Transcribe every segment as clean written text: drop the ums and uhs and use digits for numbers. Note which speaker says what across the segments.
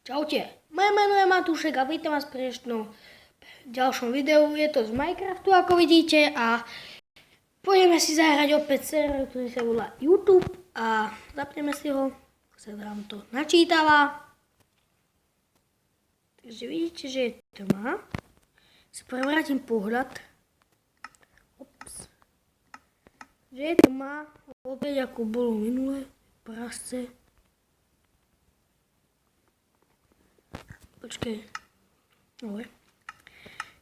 Speaker 1: Čaute, moje meno je Matúšek a vítam vás pri ďalšom videu. Je to z Minecraftu, ako vidíte, a pôjdeme si zahrať opäť server, ktorý sa volá YouTube a zapneme si ho, sa nám to načítava. Takže vidíte, že je tma. Si prevrátim pohľad. Ops. Že je tma, opäť ako bolo minule, prasce. Počkej, dobre.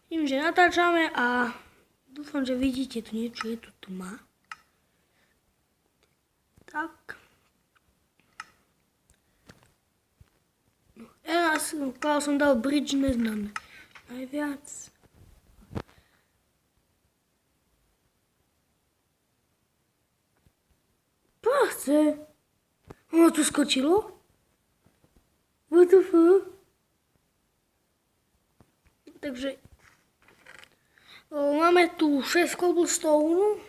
Speaker 1: Vidím, že natáčame a dúfam, že vidíte tu niečo, je tu tma. Tak. No, ja som dal bridge neznané. Najviac. Práce. Ono tu skočilo? What the fuck? Takže máme tu 6 cobblestone.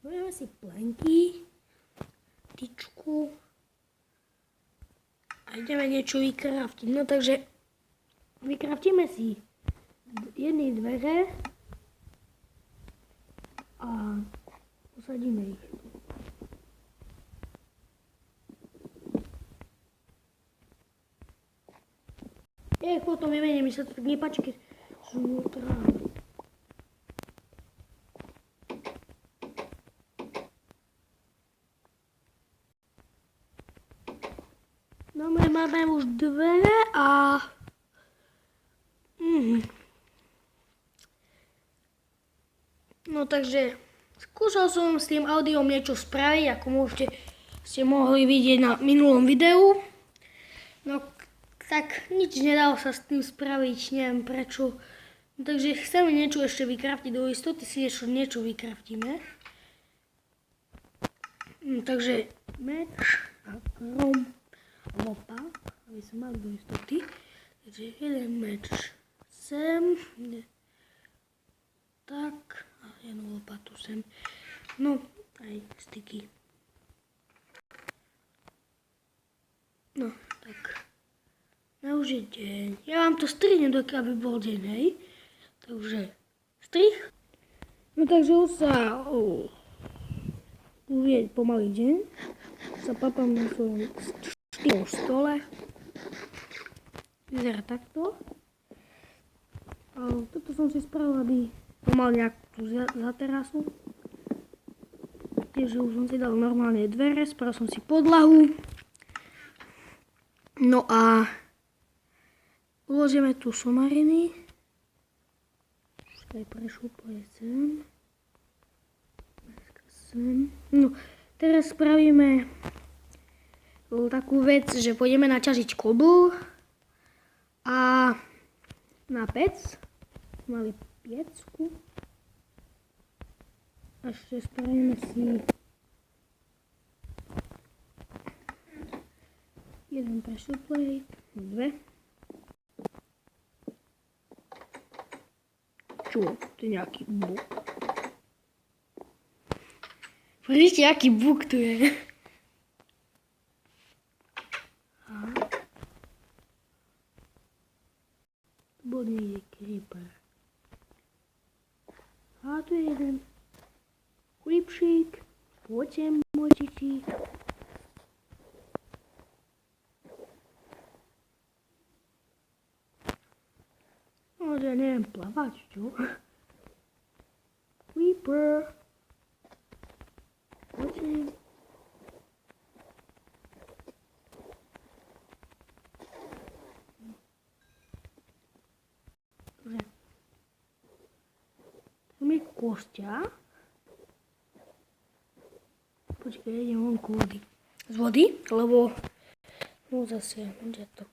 Speaker 1: Budeme si planky, tyčku a ideme niečo vykraftiť. No takže vykraftíme si jedny dvere a posadíme ich. Potom vymením, mi sa to tak nepáči, keď sú vnútra. No my máme už dve a... No takže skúšal som s tým audiom niečo spraviť, ako ste mohli vidieť na minulom videu. No tak nič nedalo sa s tým spraviť, neviem prečo. No, takže chceme niečo ešte vykraftiť, do istoty si niečo vykraftíme. No, takže meč a krom a lopa, aby som mal do istoty. Takže jeden meč sem, tak a jednu lopatu sem. No aj styky. No tak. No už je deň. Ja vám to strihnem, dokiaľ by bol deň, hej. Takže strih. No takže už sa už je pomaly deň. Sa papám na svojom štýlom stole. Vyzerá takto. A toto som si spravil, aby mal nejakú tú za terasu. Takže už som si dal normálne dvere, spravil som si podlahu. No a uložíme tu somariny. Aj prešúpuje sem. No, teraz spravíme takú vec, že pôjdeme naťažiť kobl a na pec. Mali piecku. A ešte spravíme si jeden pressure plate, dve. Čo? To je nejaký bug. Pozrite, aký bug tu je. Tu bol niekde creeper. A tu je jeden chlipšík. Poďte, môčičík. No, ja neviem plavať, čo? Creeper. Poďte. Dobre. Tam je kosťa. Počkaj, idem vonku vody. Z vody, lebo zase detok.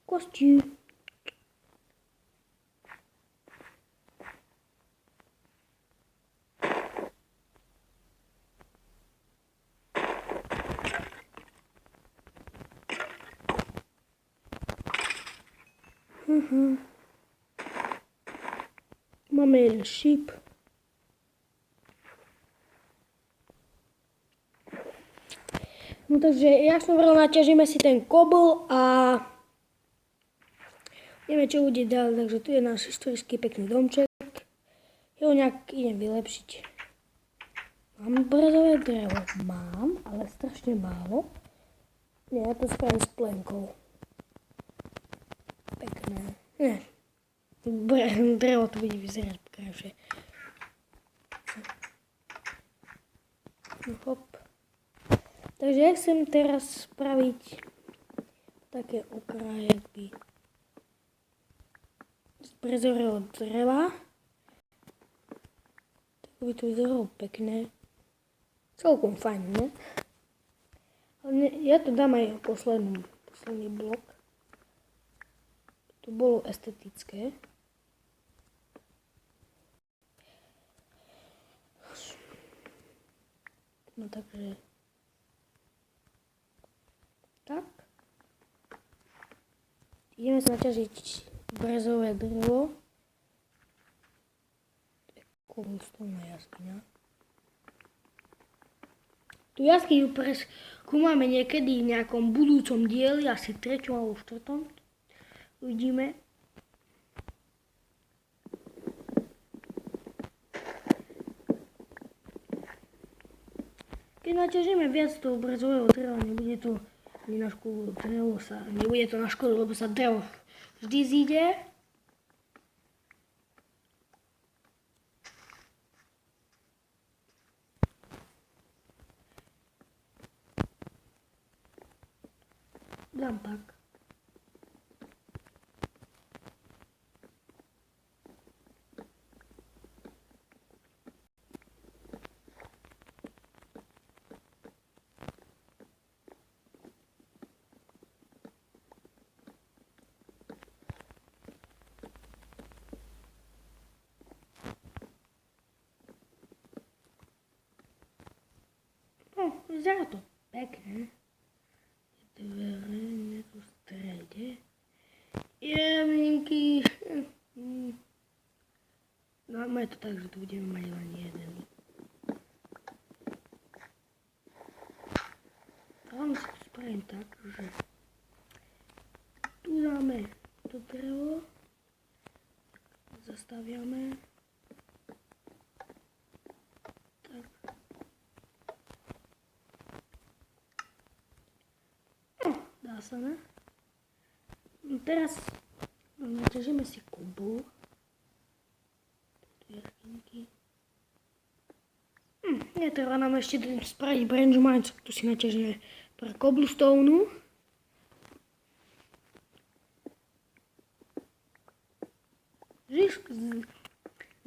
Speaker 1: Kosti. Máme jeden šíp. No takže, jak som hovoril, naťažíme si ten kobl a vieme, čo bude ďalej. Takže tu je náš historický pekný domček. Ja ho nejak idem vylepšiť. Mám brezové drevo? Mám, ale strašne málo. Nie, ja to spravím s plenkou. Pekné. Nie. Drevo to bude vyzerať krajšie. No hop. Takže ja chcem teraz spraviť také okraje z brezového dreva. Tak by to vyzeralo pekné. Celkom fajn, ne? Ale ja to dám aj posledný blok. To bolo estetické. No takže tak. Ideme sa naťažiť brezové drevo. Cobblestone jaskyňa. Tu jaskyňu preskúmame niekedy v nejakom budúcom dieli, asi 3. alebo 4. Uvidíme. Keď naťažíme viac toho brezového dreva, nebude to na škodu, nebude to na škodu, lebo sa drevo vždy zíde. Dám tak. No, vyzerá to pekne. Dvere tu v strede. Jemnenky. Dáme to tak, že tu budeme mať len jeden. Dáme si to spravím tak, že tu dáme to drevo. Zastaviame. Tak. Dá sa, ne? No teraz naťažíme si kubu. Netreba nám ešte spraviť branch mines, tu si naťažíme pre cobblestone.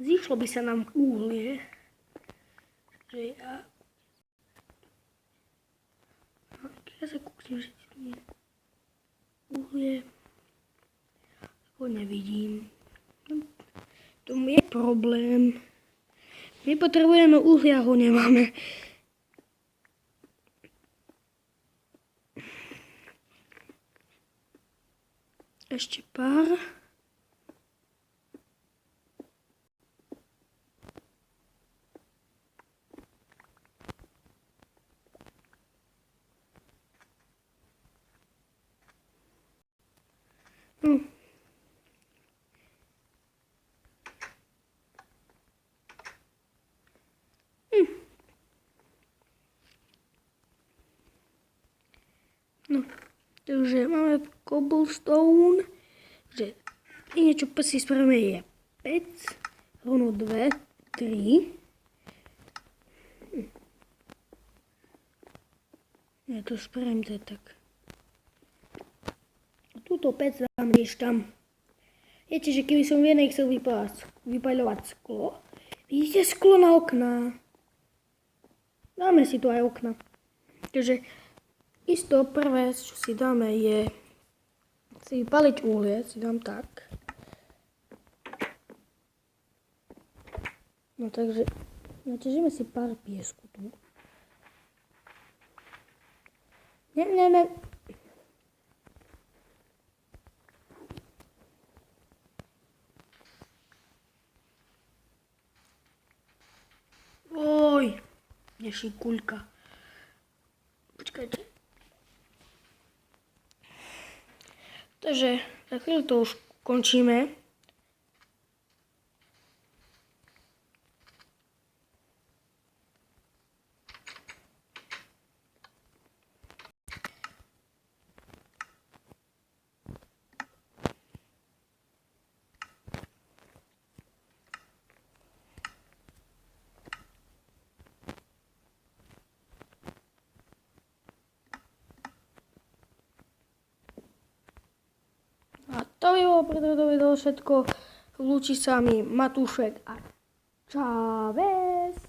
Speaker 1: Zišlo by sa nám uhlie. Že ja sa kúknem, že tu je uhlie. Ho nevidím. To je problém. My potrebujeme uhlia, ho nemáme. Ešte pár. No, takže máme cobblestone, že niečo si spravíme je 5, rovno 2, 3. Ja to spravím to tak. Túto 5 dám tiež tam. Viete, že keby som v jednej chcel vypaľovať sklo, vidíte sklo na okná. Dáme si tu aj okna. Takže isto prvé, čo si dáme, je si vypaliť uhlie, si dám tak. No takže naťažíme si pár piesku tu. Ne. Oj, je šikuľka. Počkajte. Takže za chvíľu to už končíme. A to by bolo pre toto video všetko. Lúči sa mi Matúšek a čaves.